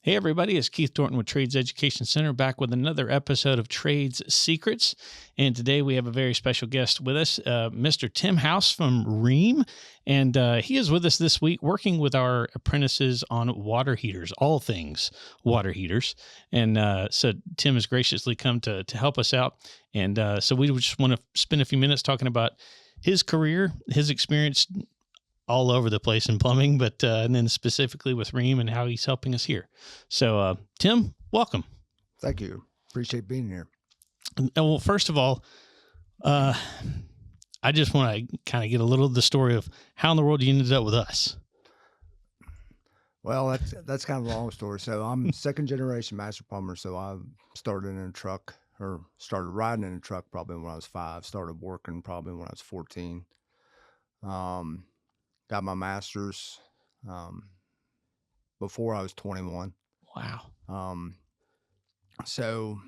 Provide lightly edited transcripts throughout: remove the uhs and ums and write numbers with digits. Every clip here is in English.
Hey everybody, it's Keith Thornton with Trades Education Center back with another episode of Trades Secrets. And today we have a very special guest with us, Mr. Tim House from Rheem. And he is with us this week working with our apprentices on water heaters, all things water heaters. And so Tim has graciously come to help us out. And so we just want to spend a few minutes talking about his career, his experience all over the place in plumbing, but and then specifically with Rheem and how he's helping us here. So, Tim, welcome. Thank you. Appreciate being here. Well, first of all, I just want to kind of get a little of the story of how in the world you ended up with us. Well, that's kind of a long story. So I'm second generation Master Plumber. So I started in a truck, or started riding in a truck probably when I was 5. Started working probably when I was 14. Got my master's before I was 21. Wow. So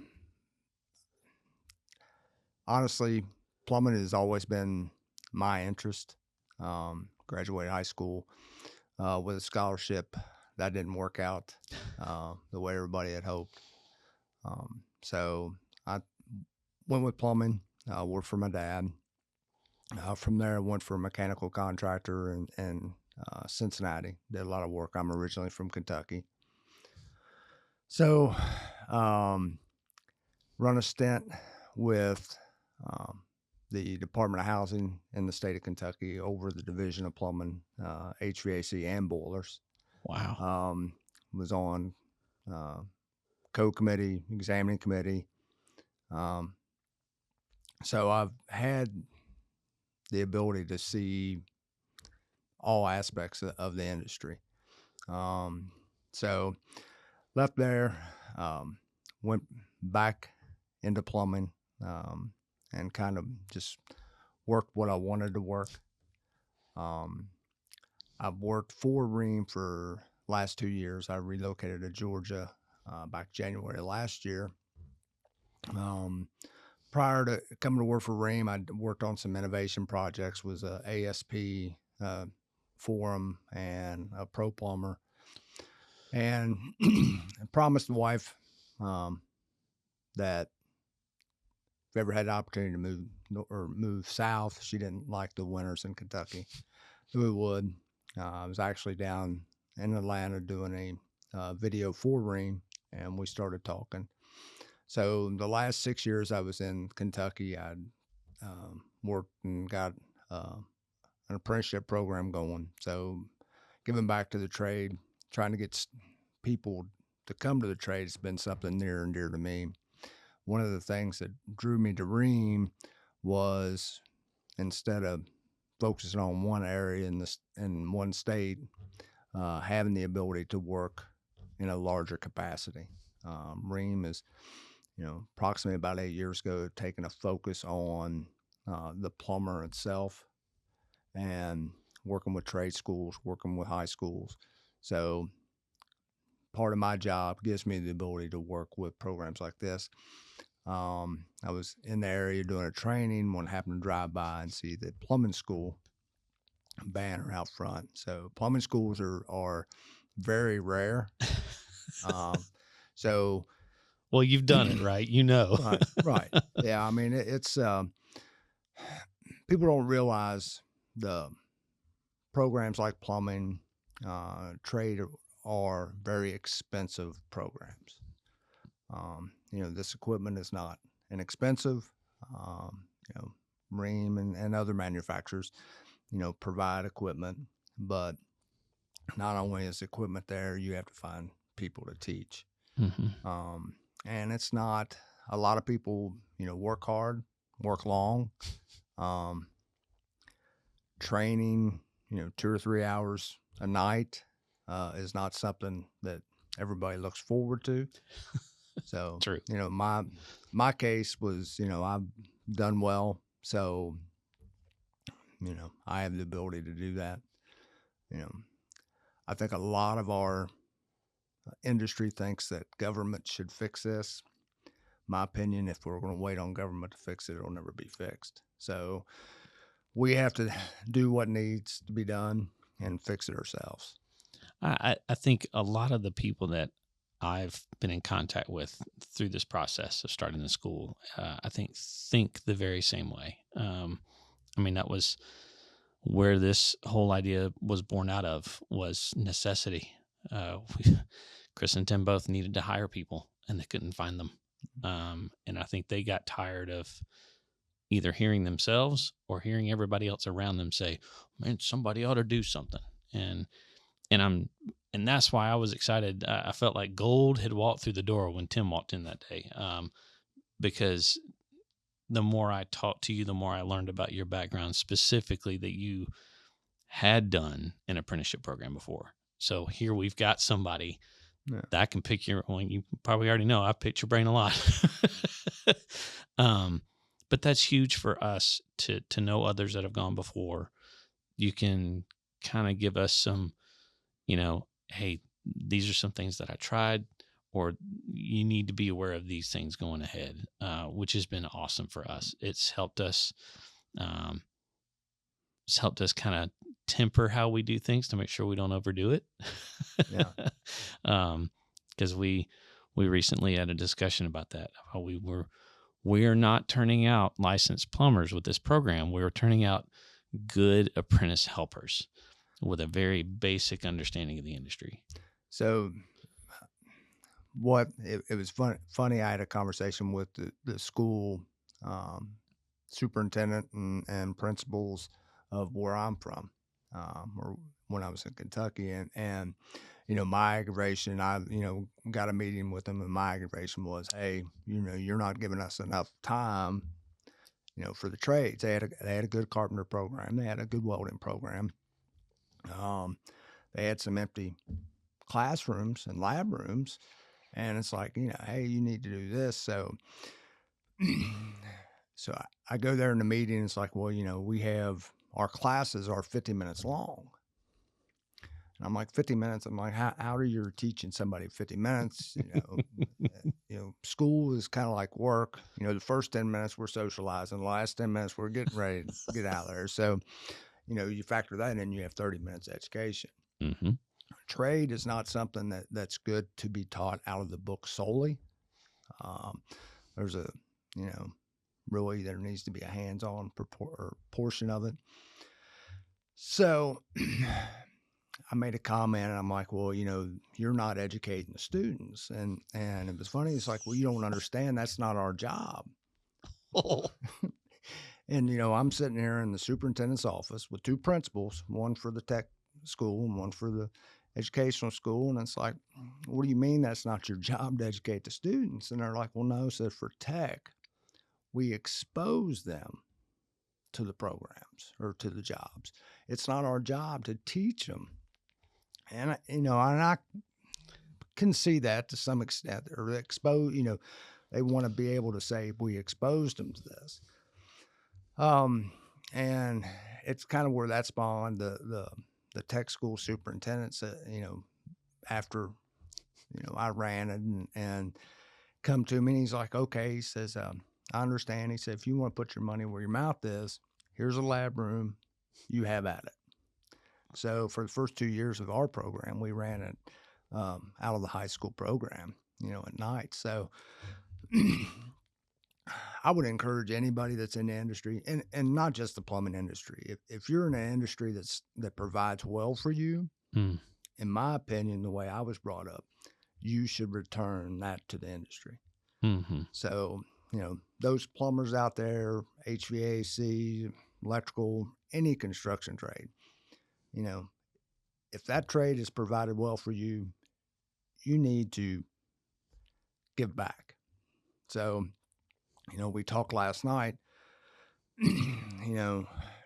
honestly, plumbing has always been my interest. Graduated high school with a scholarship. That didn't work out the way everybody had hoped. So I went with plumbing, worked for my dad. From there, I went for a mechanical contractor in Cincinnati. Did a lot of work. I'm originally from Kentucky. So, run a stint with the Department of Housing in the state of Kentucky over the Division of Plumbing, HVAC, and boilers. Wow. Was on code committee, examining committee. So I've had the ability to see all aspects of the industry. So left there, went back into plumbing, and kind of just worked what I wanted to work. I've worked for Rheem for last 2 years. I relocated to Georgia back January last year. Prior to coming to work for Rheem, I worked on some innovation projects, was a ASP forum and a pro plumber, and I promised the wife that if I ever had the opportunity to move south, she didn't like the winters in Kentucky, we would. I was actually down in Atlanta doing a video for Rheem, and we started talking. So the last 6 years I was in Kentucky, I worked and got an apprenticeship program going. So giving back to the trade, trying to get people to come to the trade has been something near and dear to me. One of the things that drew me to Rheem was, instead of focusing on one area in one state, having the ability to work in a larger capacity. Rheem is, approximately about 8 years ago, taking a focus on the plumber itself and working with trade schools, working with high schools. So part of my job gives me the ability to work with programs like this. I was in the area doing a training when I happened to drive by and see the plumbing school banner out front. So plumbing schools are very rare. So Well, you've done it, right? Right. Yeah. I mean, it's people don't realize the programs like plumbing, trade are very expensive programs. This equipment is not inexpensive. Rheem and other manufacturers, provide equipment, but not only is equipment there, you have to find people to teach. Mm-hmm. And it's not, a lot of people, work hard, work long. Training, 2 or 3 hours a night is not something that everybody looks forward to. So, True. My case was, I've done well. So, I have the ability to do that. I think a lot of our industry thinks that government should fix this. My opinion, if we're going to wait on government to fix it, it'll never be fixed. So we have to do what needs to be done and fix it ourselves. I think a lot of the people that I've been in contact with through this process of starting the school, I think the very same way. I mean, that was where this whole idea was born out of, was necessity. Chris and Tim both needed to hire people, and they couldn't find them. And I think they got tired of either hearing themselves or hearing everybody else around them say, "Man, somebody ought to do something." And that's why I was excited. I felt like gold had walked through the door when Tim walked in that day, because the more I talked to you, the more I learned about your background, specifically that you had done an apprenticeship program before. So here we've got somebody that I can pick your, well, you probably already know, I picked your brain a lot. But that's huge for us to know others that have gone before. You can kind of give us some, hey, these are some things that I tried, or you need to be aware of these things going ahead, which has been awesome for us. It's helped us kind of temper how we do things to make sure we don't overdo it. Yeah. Because we recently had a discussion about that, how we are not turning out licensed plumbers with this program. We're turning out good apprentice helpers with a very basic understanding of the industry. So it was funny. I had a conversation with the school superintendent and principals of where I'm from, or when I was in Kentucky, and my aggravation, I got a meeting with them, and my aggravation was, hey, you're not giving us enough time, for the trades. They had a good carpenter program, they had a good welding program, they had some empty classrooms and lab rooms, and it's like, hey, you need to do this. So I go there in the meeting, it's like, well, we have, our classes are 50 minutes long. And I'm like, 50 minutes? I'm like, how are you teaching somebody 50 minutes? School is kind of like work. The first 10 minutes we're socializing, the last 10 minutes we're getting ready to get out there. So, you factor that in, you have 30 minutes education. Mm-hmm. Trade is not something that's good to be taught out of the book solely. There's really there needs to be a hands-on portion of it. So I made a comment, and I'm like, well, you're not educating the students. And it was funny. It's like, well, you don't understand. That's not our job. Oh. And, I'm sitting here in the superintendent's office with two principals, one for the tech school and one for the educational school. And it's like, what do you mean that's not your job to educate the students? And they're like, well, no, so for tech, we expose them to the programs or to the jobs. It's not our job to teach them. And, I can see that to some extent, or expose, they want to be able to say, we exposed them to this. And it's kind of where that spawned the tech school superintendent said, after, I ran it and come to me, and he's like, okay, he says, I understand. He said, if you want to put your money where your mouth is, here's a lab room, you have at it. So for the first 2 years of our program, we ran it out of the high school program, at night. So I would encourage anybody that's in the industry, and not just the plumbing industry. If you're in an industry that provides well for you, in my opinion, the way I was brought up, you should return that to the industry. Mm-hmm. So, those plumbers out there, HVAC, electrical, any construction trade, if that trade is provided well for you, you need to give back. So, we talked last night,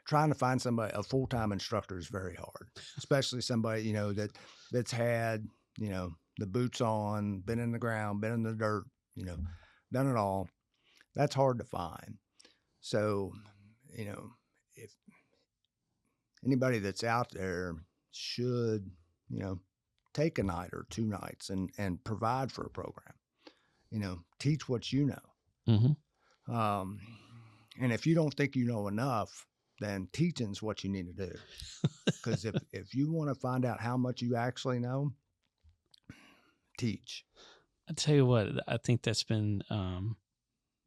trying to find somebody, a full-time instructor is very hard, especially somebody, that's had, the boots on, been in the ground, been in the dirt, done it all. That's hard to find. So, if anybody that's out there should, take a night or 2 nights and provide for a program, teach what you know. Mm-hmm. And if you don't think you know enough, then teaching's what you need to do. Because if you want to find out how much you actually know, teach. I tell you what, I think that's been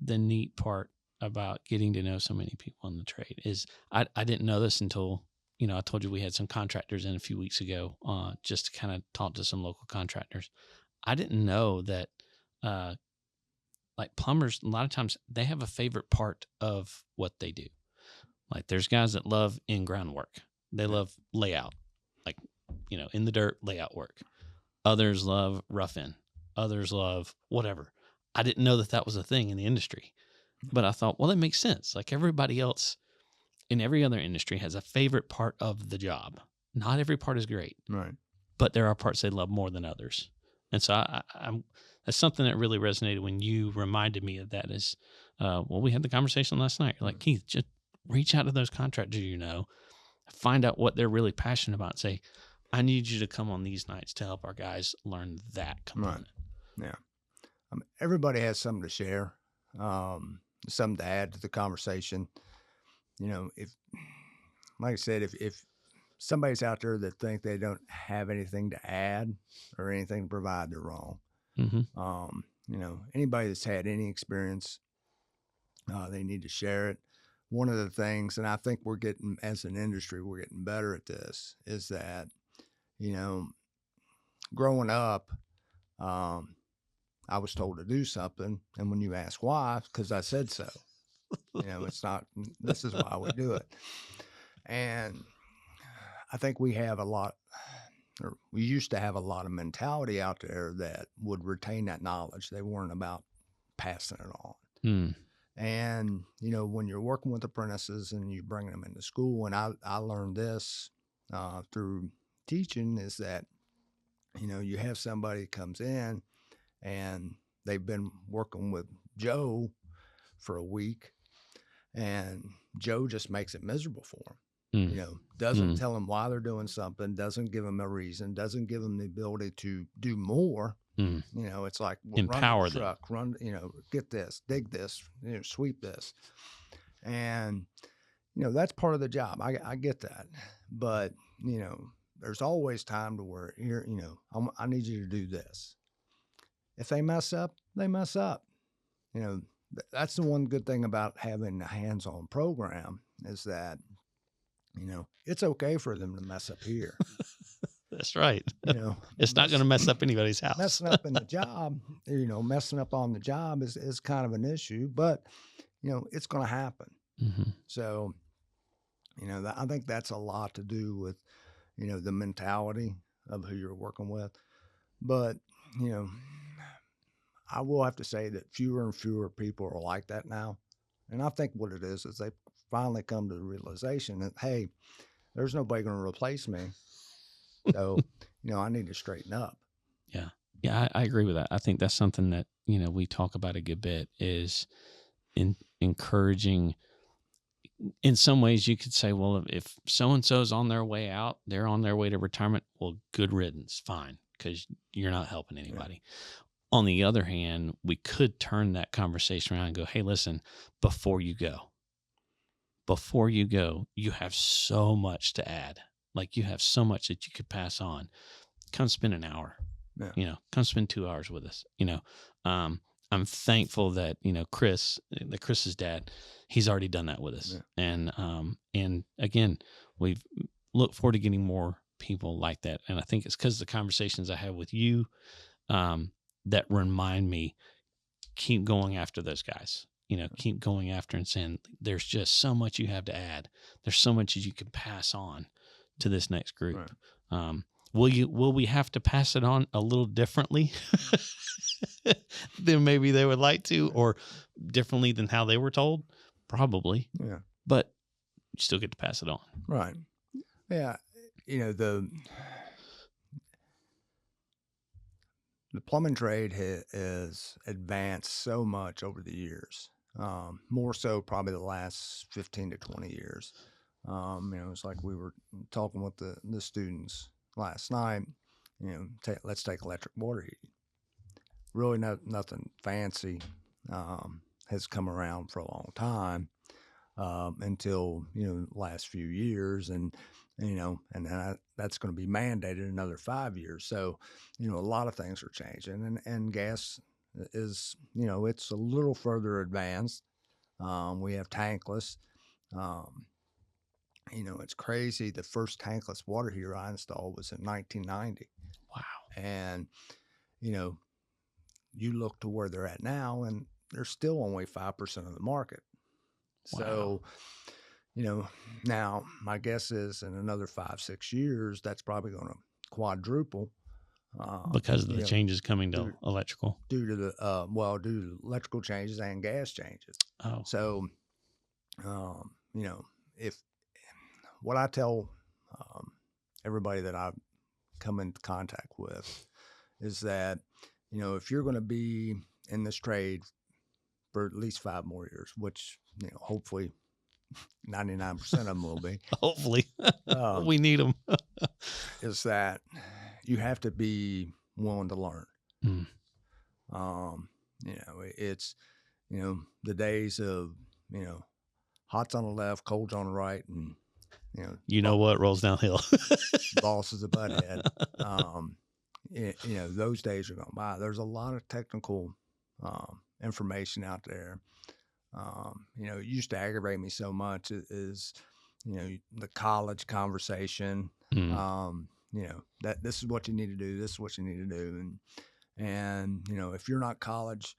the neat part about getting to know so many people in the trade is I didn't know this until, I told you we had some contractors in a few weeks ago just to kind of talk to some local contractors. I didn't know that like plumbers, a lot of times they have a favorite part of what they do. Like there's guys that love in-ground work. They love layout, like, in the dirt layout work. Others love rough in. Others love whatever. I didn't know that was a thing in the industry, but I thought, well, that makes sense. Like everybody else in every other industry has a favorite part of the job. Not every part is great, Right. but there are parts they love more than others. And so I'm that's something that really resonated when you reminded me of that is, we had the conversation last night. You're like, Keith, just reach out to those contractors, find out what they're really passionate about and say, I need you to come on these nights to help our guys learn that component. Right. Yeah. Everybody has something to share, something to add to the conversation. If, like I said, if somebody's out there that think they don't have anything to add or anything to provide, they're wrong. Mm-hmm. Anybody that's had any experience, they need to share it. One of the things, and I think as an industry, we're getting better at this, is that, growing up, I was told to do something. And when you ask why, because I said so. It's not, this is why we do it. And I think we used to have a lot of mentality out there that would retain that knowledge. They weren't about passing it on. Mm. And, when you're working with apprentices and you bring them into school, and I learned this through teaching, is that, you have somebody comes in and they've been working with Joe for a week, and Joe just makes it miserable for them. Doesn't tell them why they're doing something, doesn't give them a reason, doesn't give them the ability to do more. It's like, Empower run the truck, get this, dig this, sweep this. And, that's part of the job. I get that. But, there's always time to where here, I need you to do this. If they mess up, they mess up. That's the one good thing about having a hands-on program is that, it's okay for them to mess up here. That's right. It's not going to mess up anybody's house. Messing up in the job, messing up on the job is kind of an issue, but, it's going to happen. Mm-hmm. So, I think that's a lot to do with, the mentality of who you're working with. But, I will have to say that fewer and fewer people are like that now. And I think what it is they finally come to the realization that, hey, there's nobody going to replace me. So, I need to straighten up. Yeah. Yeah, I agree with that. I think that's something that, we talk about a good bit is encouraging. In some ways you could say, well, if so-and-so's on their way out, they're on their way to retirement. Well, good riddance. Fine. Because you're not helping anybody. Yeah. On the other hand, we could turn that conversation around and go, hey, listen, before you go, you have so much to add. Like you have so much that you could pass on. Come spend an hour, come spend 2 hours with us. I'm thankful that, Chris's dad, he's already done that with us. Yeah. And again, we've looked forward to getting more people like that. And I think it's because of the conversations I have with you, that remind me, keep going after those guys, keep going after and saying, there's just so much you have to add. There's so much that you can pass on to this next group. Right. Will we have to pass it on a little differently than maybe they would like to, or differently than how they were told? Probably. Yeah. But you still get to pass it on. Right. Yeah. The plumbing trade has advanced so much over the years, more so probably the last 15 to 20 years. It's like we were talking with the students last night, let's take electric water heating. Really nothing fancy has come around for a long time. until, last few years. And that's going to be mandated another 5 years. So, a lot of things are changing, and gas is, it's a little further advanced. We have tankless. Um, it's crazy. The first tankless water heater I installed was in 1990. Wow. And, you look to where they're at now, and they're still only 5% of the market. Wow. So, now my guess is in another 5-6 years, that's probably going to quadruple. Because of the changes coming to electrical. Due to electrical changes and gas changes. Oh. So, if what I tell everybody that I come into contact with is that, if you're going to be in this trade for at least 5 more years, which, hopefully 99% of them will be. Hopefully. We need them. Is that you have to be willing to learn. Mm. It's, the days of, hot's on the left, cold's on the right, and, what rolls downhill. Boss is a butthead. Those days are gone by. There's a lot of technical information out there. It used to aggravate me so much is, the college conversation. That this is what you need to do. This is what you need to do. And if you're not college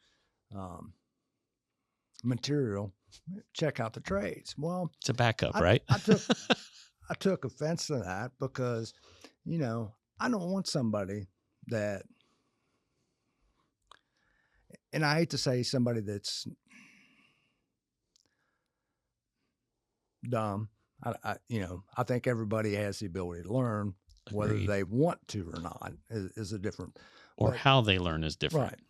material, check out the trades. Well, it's a backup, right? I took offense to that because, I don't want somebody that, and I hate to say somebody that's dumb. I think everybody has the ability to learn. Whether Agreed. they want to or not is a different. Or how they learn is different. Right.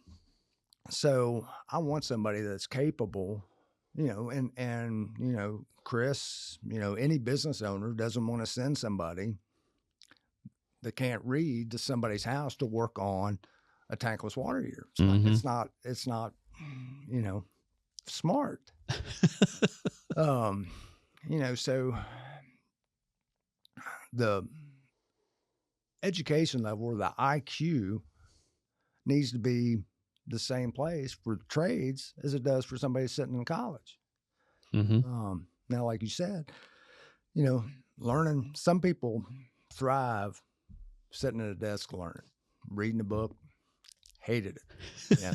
So I want somebody that's capable, and Chris, any business owner doesn't want to send somebody that can't read to somebody's house to work on a tankless water heater. It's not, smart. So the education level or the IQ needs to be the same place for trades as it does for somebody sitting in college. Now, like you said, learning, some people thrive sitting at a desk learning, reading a book, hated it. Yeah.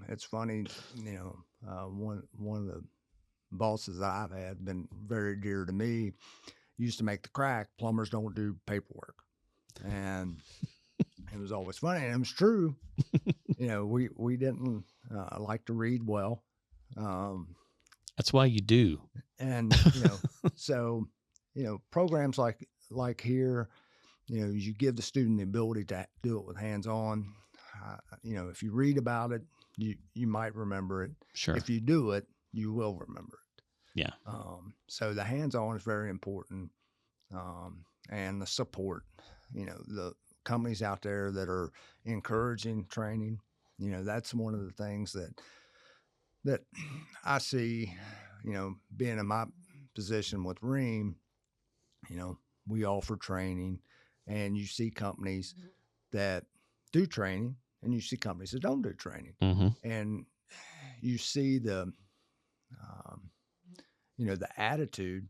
It's funny, one of the bosses that I've had been very dear to me used to make the crack, plumbers don't do paperwork. And it was always funny, and it was true. We didn't like to read well. That's why you do. And so programs like here, you give the student the ability to do it with hands-on. If you read about it, you might remember it. Sure. If you do it, you will remember it. Yeah. So the hands-on is very important, and the support. The companies out there that are encouraging training, that's one of the things that I see, being in my position with Rheem, we offer training, and you see companies that do training and you see companies that don't do training. And you see the attitude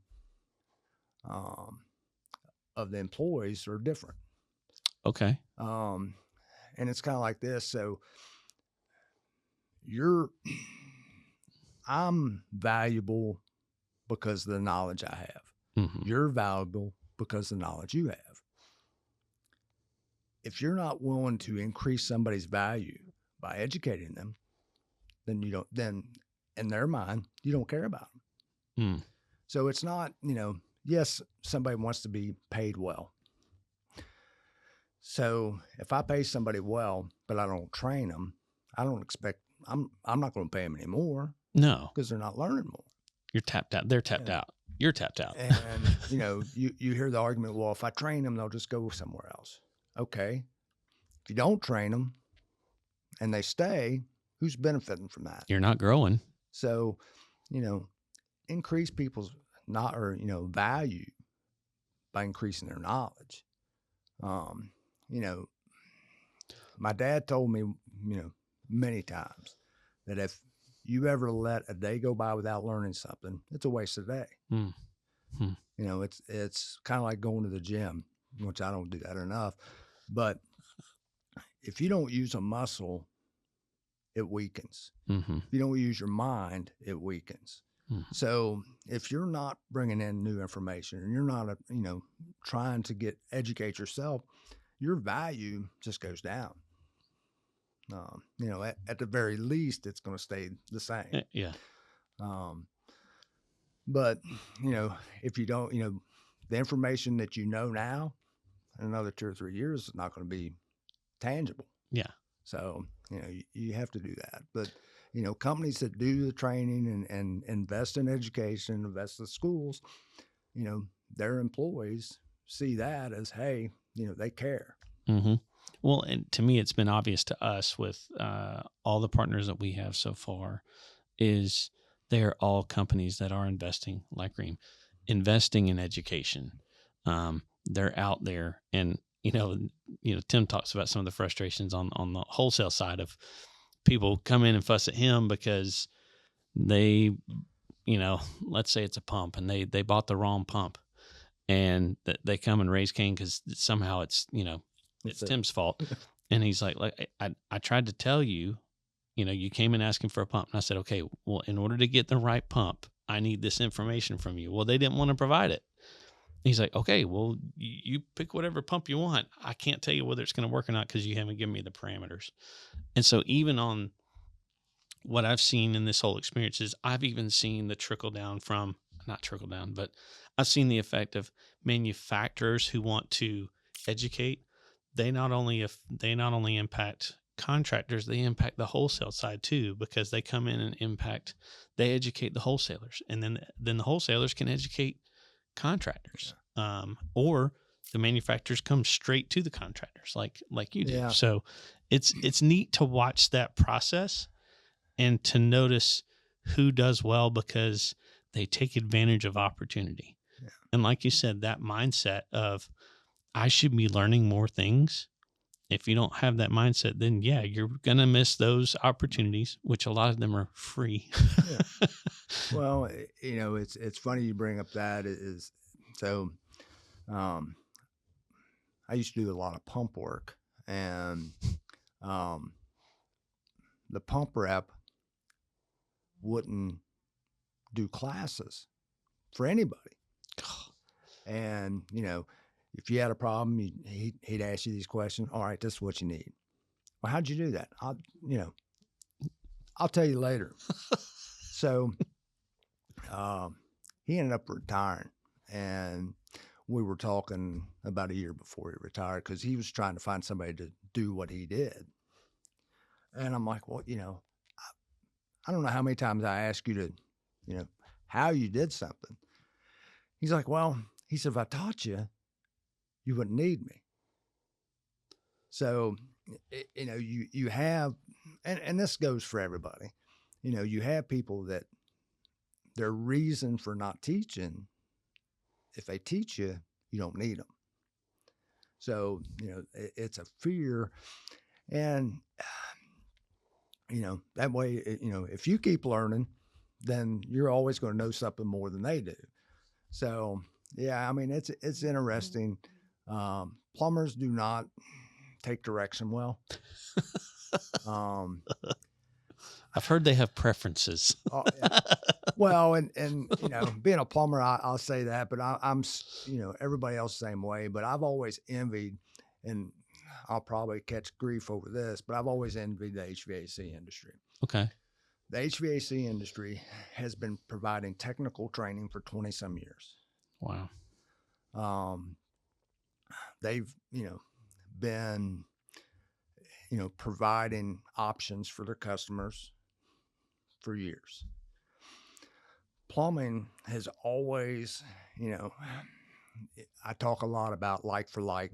of the employees are different. Okay. And it's kind of like this. So I'm valuable because of the knowledge I have. You're valuable because of the knowledge you have. If you're not willing to increase somebody's value by educating them, then in their mind, you don't care about them. So it's not, yes, somebody wants to be paid well. So if I pay somebody well, but I don't train them, I don't expect, I'm not going to pay them any more. No. Because they're not learning more. You're tapped out. They're tapped out. You're tapped out. And, you hear the argument, well, if I train them, they'll just go somewhere else. Okay. If you don't train them and they stay, who's benefiting from that? You're not growing. So, increase people's value by increasing their knowledge. You know, my dad told me, many times that if you ever let a day go by without learning something, it's a waste of a day. Mm. Hmm. It's kind of like going to the gym, which I don't do that enough. But if you don't use a muscle, it weakens. Mm-hmm. If you don't use your mind, it weakens. Mm-hmm. So if you're not bringing in new information and you're not, trying to educate yourself, your value just goes down. At the very least, it's going to stay the same. Yeah. But, if you don't, the information that you know now, in another 2 or 3 years, is not going to be tangible. Yeah. So, you have to do that. But, companies that do the training and invest in education, invest in schools, their employees see that as, hey, they care. Mm-hmm. Well, and to me, it's been obvious to us with all the partners that we have so far is they're all companies that are investing, like Rheem, investing in education. They're out there, and Tim talks about some of the frustrations on the wholesale side of people come in and fuss at him because they, let's say it's a pump and they bought the wrong pump, and they come and raise Cain because somehow it's Tim's fault. And he's like I tried to tell you, you came in asking for a pump. And I said, okay, well, in order to get the right pump, I need this information from you. Well, they didn't want to provide it. He's like, okay, well, you pick whatever pump you want. I can't tell you whether it's going to work or not because you haven't given me the parameters. And so even on what I've seen in this whole experience is I've even seen the trickle down from, not trickle down, but I've seen the effect of manufacturers who want to educate. They not only impact contractors, they impact the wholesale side too, because they come in and they educate the wholesalers, and then the wholesalers can educate contractors. Or the manufacturers come straight to the contractors like you do. Yeah. So it's neat to watch that process and to notice who does well because they take advantage of opportunity. Yeah. And like you said, that mindset of I should be learning more things. If you don't have that mindset, then yeah, you're going to miss those opportunities, which a lot of them are free. Yeah. Well, it's funny you bring up that is so, I used to do a lot of pump work, and, the pump rep wouldn't do classes for anybody. And, if you had a problem, he'd ask you these questions. All right, this is what you need. Well, how'd you do that? I'll tell you later. So, he ended up retiring, and we were talking about a year before he retired because he was trying to find somebody to do what he did. And I'm like, well, I don't know how many times I asked you to, how you did something. He's like, well, he said, if I taught you, you wouldn't need me. So, you have, and this goes for everybody, you have people that their reason for not teaching, if they teach you, you don't need them. So, it's a fear. And, that way, if you keep learning, then you're always going to know something more than they do. So, yeah, I mean, it's interesting. Plumbers do not take direction well. I've heard they have preferences. Yeah. Well, and being a plumber, I'll say that, but I'm everybody else the same way. But I've always envied, and I'll probably catch grief over this, but I've always envied the HVAC industry. Okay. The HVAC industry has been providing technical training for 20 some years. Wow. They've, been, providing options for their customers for years. Plumbing has always, I talk a lot about like for like,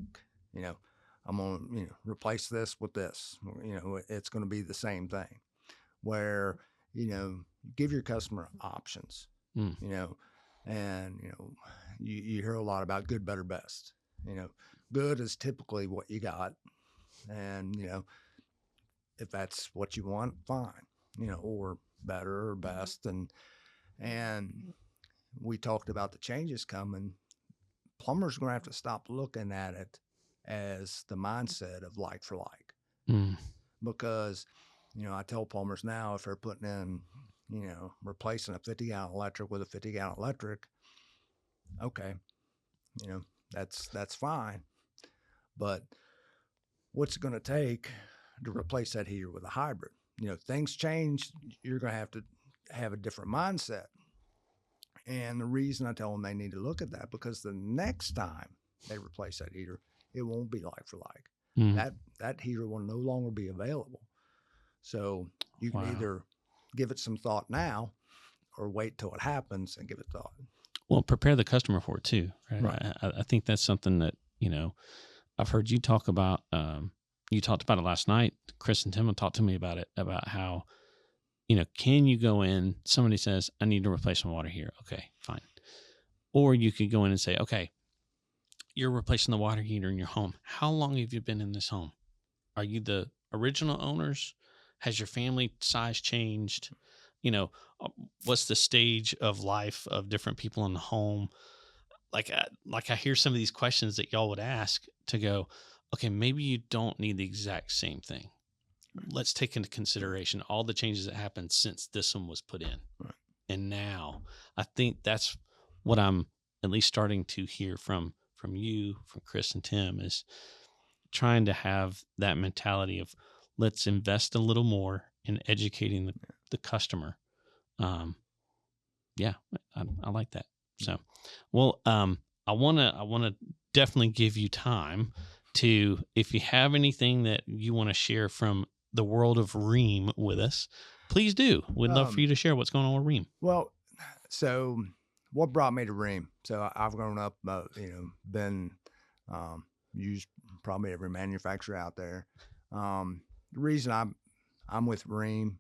I'm going to, replace this with this, it's going to be the same thing where, give your customer options. Mm. And you hear a lot about good, better, best. Good is typically what you got, and if that's what you want, fine. Or better or best, and we talked about the changes coming. Plumbers are going to have to stop looking at it as the mindset of like for like, because I tell plumbers now, if they're putting in replacing a 50-gallon electric with a 50-gallon electric, okay, that's fine, but what's it going to take to replace that heater with a hybrid? Things change. You're going to have a different mindset. And the reason I tell them they need to look at that, because the next time they replace that heater, it won't be like for like. That heater will no longer be available. So you can either give it some thought now or wait till it happens and give it thought. Well, prepare the customer for it too, right? Right. I think that's something that, I've heard you talk about. You talked about it last night. Chris and Tim talked to me about it, about how, can you go in, somebody says, I need to replace my water heater. Okay, fine. Or you could go in and say, okay, you're replacing the water heater in your home. How long have you been in this home? Are you the original owners? Has your family size changed? What's the stage of life of different people in the home? Like I hear some of these questions that y'all would ask to go, okay, maybe you don't need the exact same thing. Let's take into consideration all the changes that happened since this one was put in. Right. And now I think that's what I'm at least starting to hear from you, from Chris and Tim, is trying to have that mentality of let's invest a little more in educating the customer. Yeah, I like that. So, well, I want to definitely give you time to, if you have anything that you want to share from the world of Rheem with us, please do. We'd love for you to share what's going on with Rheem. Well, so what brought me to Rheem? So I've grown up, been used probably every manufacturer out there. The reason I'm with Rheem,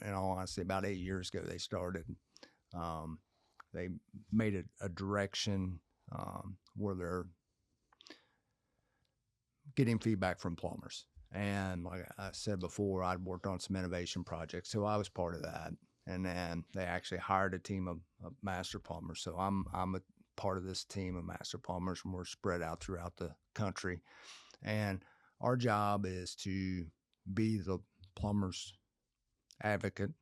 in all honesty, about 8 years ago they started. They made a direction where they're getting feedback from plumbers. And like I said before, I'd worked on some innovation projects, so I was part of that. And then they actually hired a team of master plumbers. So I'm a part of this team of master plumbers, and we're spread out throughout the country. And our job is to be the plumber's advocate.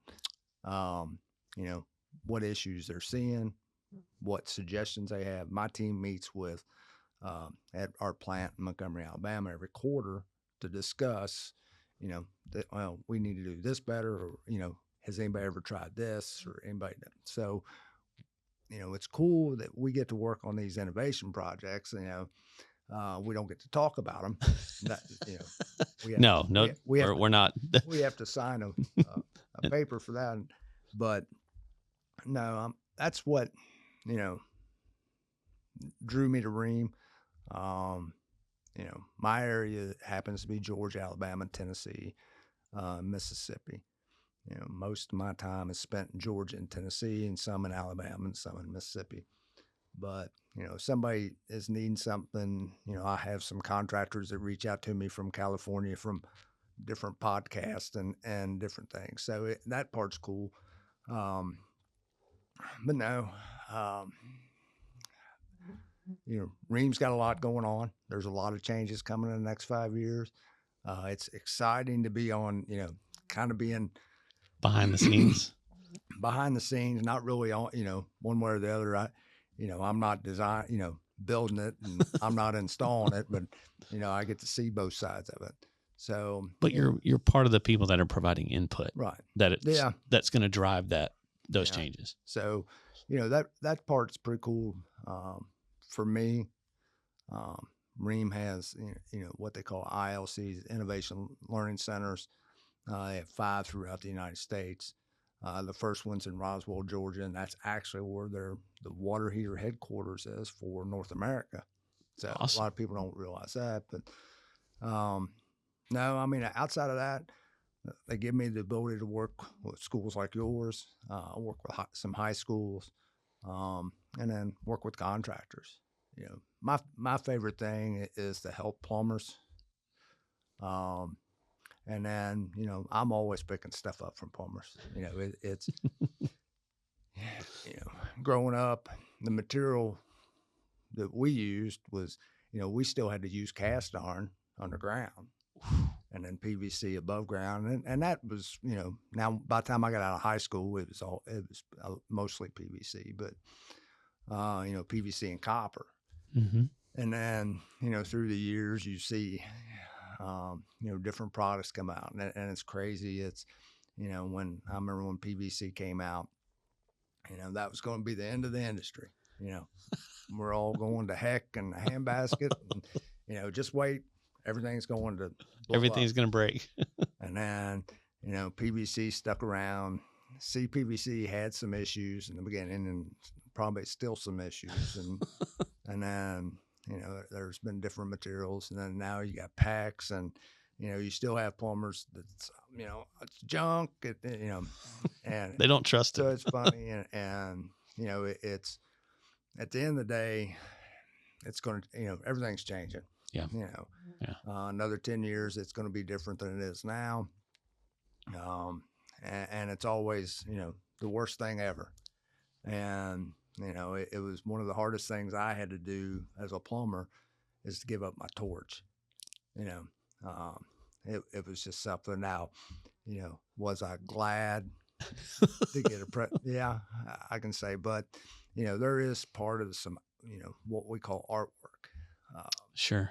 What issues they're seeing, what suggestions they have. My team meets with at our plant in Montgomery, Alabama, every quarter to discuss, that, well, we need to do this better, or, has anybody ever tried this, or anybody? So, it's cool that we get to work on these innovation projects. We don't get to talk about them. We're not. We have to sign a paper for that. But no, that's what, drew me to Rheem. My area happens to be Georgia, Alabama, Tennessee, Mississippi. Most of my time is spent in Georgia and Tennessee, and some in Alabama and some in Mississippi. But, if somebody is needing something, I have some contractors that reach out to me from California, from different podcasts and different things. So that part's cool. But no, Rheem's got a lot going on. There's a lot of changes coming in the next 5 years. It's exciting to be on, kind of being behind the scenes, not really on, one way or the other. I'm not building it, and I'm not installing it, but, I get to see both sides of it. So, but you're part of the people that are providing input, right? That's going to drive those changes. So, that part's pretty cool. For me, Rheem has, what they call ILCs, Innovation Learning Centers. They have 5 throughout the United States. The first one's in Roswell, Georgia, and that's actually where the water heater headquarters is for North America. So awesome. A lot of people don't realize that, but no, I mean, outside of that, they give me the ability to work with schools like yours. I work with some high schools, and then work with contractors. You know, my favorite thing is to help plumbers. And then, you know, I'm always picking stuff up from plumbers. You know, it's, you know, growing up, the material that we used was, you know, we still had to use cast iron underground and then PVC above ground. And that was, you know, now by the time I got out of high school, it was mostly PVC, but, you know, PVC and copper. Mm-hmm. And then, you know, through the years, you see, you know, different products come out, and it's crazy. It's, you know, I remember when PVC came out, you know, that was going to be the end of the industry. You know, we're all going to heck and a handbasket, and, you know, just wait, everything's going to blow Everything's up. going to break. And then, you know, PVC stuck around. CPVC had some issues in the beginning, and probably still some issues, and then, you know, there's been different materials, and then now you got packs, and, you know, you still have plumbers that's, you know, it's junk, you know, and They don't trust so it. it's funny, and you know, it's at the end of the day, it's going to, you know, everything's changing. Yeah. You know, Yeah. Another 10 years, it's going to be different than it is now. And it's always, you know, the worst thing ever. And, you know, it was one of the hardest things I had to do as a plumber is to give up my torch. You know, it was just something. Now, you know, was I glad to get a yeah, I can say, but, you know, there is part of some, you know, what we call artwork. Sure.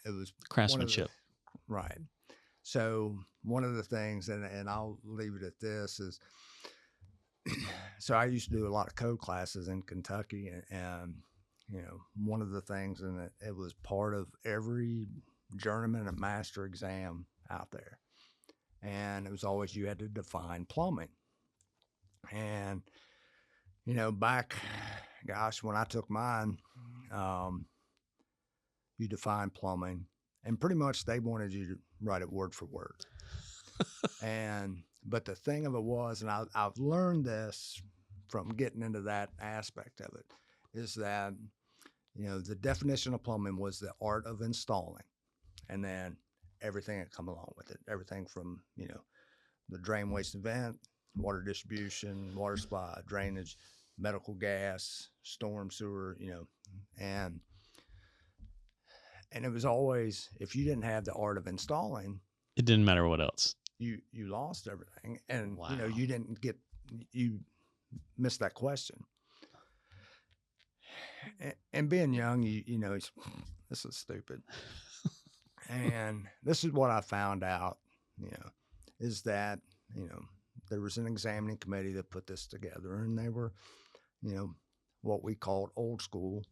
It was Craftsmanship. Right. So one of the things, and I'll leave it at this, is so I used to do a lot of code classes in Kentucky, and you know, one of the things, and it was part of every journeyman and master exam out there, and it was always you had to define plumbing. And you know, back, gosh, when I took mine, you define plumbing, and pretty much they wanted you to write it word for word. But the thing of it was, and I've learned this from getting into that aspect of it, is that, you know, the definition of plumbing was the art of installing, and then everything that come along with it, everything from, you know, the drain, waste, and vent, water distribution, water supply, drainage, medical gas, storm sewer, you know, and it was always, if you didn't have the art of installing, it didn't matter what else. You lost everything, and Wow. you know, you missed that question. And being young, you know, this is stupid. And this is what I found out, you know, is that, you know, there was an examining committee that put this together, and they were, you know, what we called old school,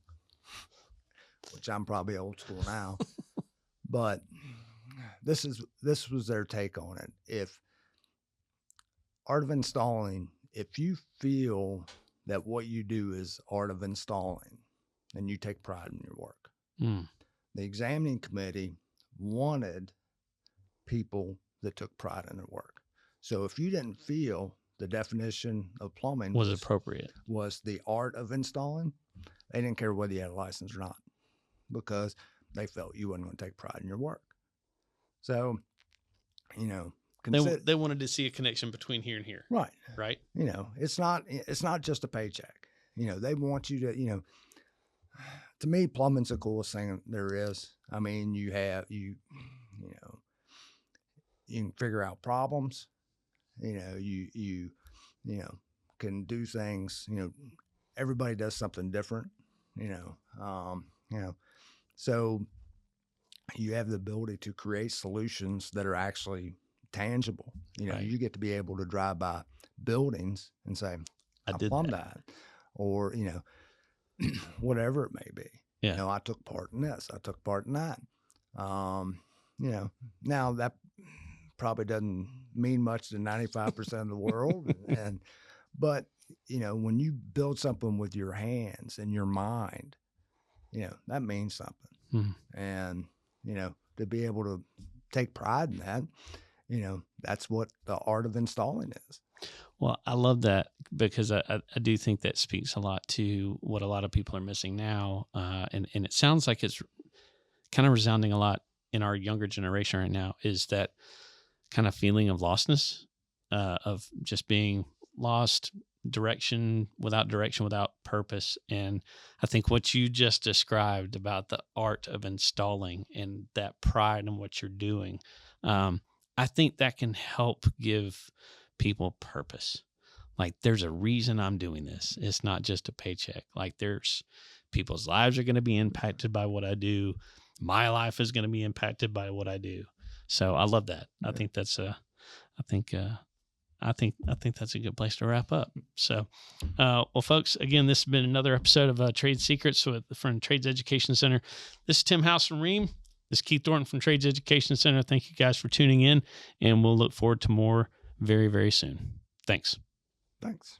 which I'm probably old school now, but this was their take on it. If art of installing, if you feel that what you do is art of installing and you take pride in your work, the examining committee wanted people that took pride in their work. So if you didn't feel the definition of plumbing was appropriate, was the art of installing, they didn't care whether you had a license or not, because they felt you wasn't going to take pride in your work. So, you know, they wanted to see a connection between here and here. Right. Right. You know, it's not just a paycheck. You know, they want you to, you know, to me, plumbing's the coolest thing there is. I mean, you know, you can figure out problems, you know, you know, can do things, you know, everybody does something different, you know, so you have the ability to create solutions that are actually tangible. You know, you get to be able to drive by buildings and say, I plumbed that. Or, you know, whatever it may be. Yeah. You know, I took part in this, I took part in that. You know, now that probably doesn't mean much to 95% of the world. But, you know, when you build something with your hands and your mind, you know, that means something. And, you know, to be able to take pride in that, you know, that's what the art of installing is. Well, I love that because I do think that speaks a lot to what a lot of people are missing now. And it sounds like it's kind of resounding a lot in our younger generation right now, is that kind of feeling of lostness, of just being lost, direction, without purpose. And I think what you just described about the art of installing and that pride in what you're doing, I think that can help give people purpose. Like, there's a reason I'm doing this. It's not just a paycheck. Like, there's people's lives are going to be impacted by what I do. My life is going to be impacted by what I do. So I love that. I think that's I think that's a good place to wrap up. So, well, folks, again, this has been another episode of Trade Secrets from Trades Education Center. This is Tim House from Rheem. This is Keith Thornton from Trades Education Center. Thank you guys for tuning in, and we'll look forward to more very, very soon. Thanks. Thanks.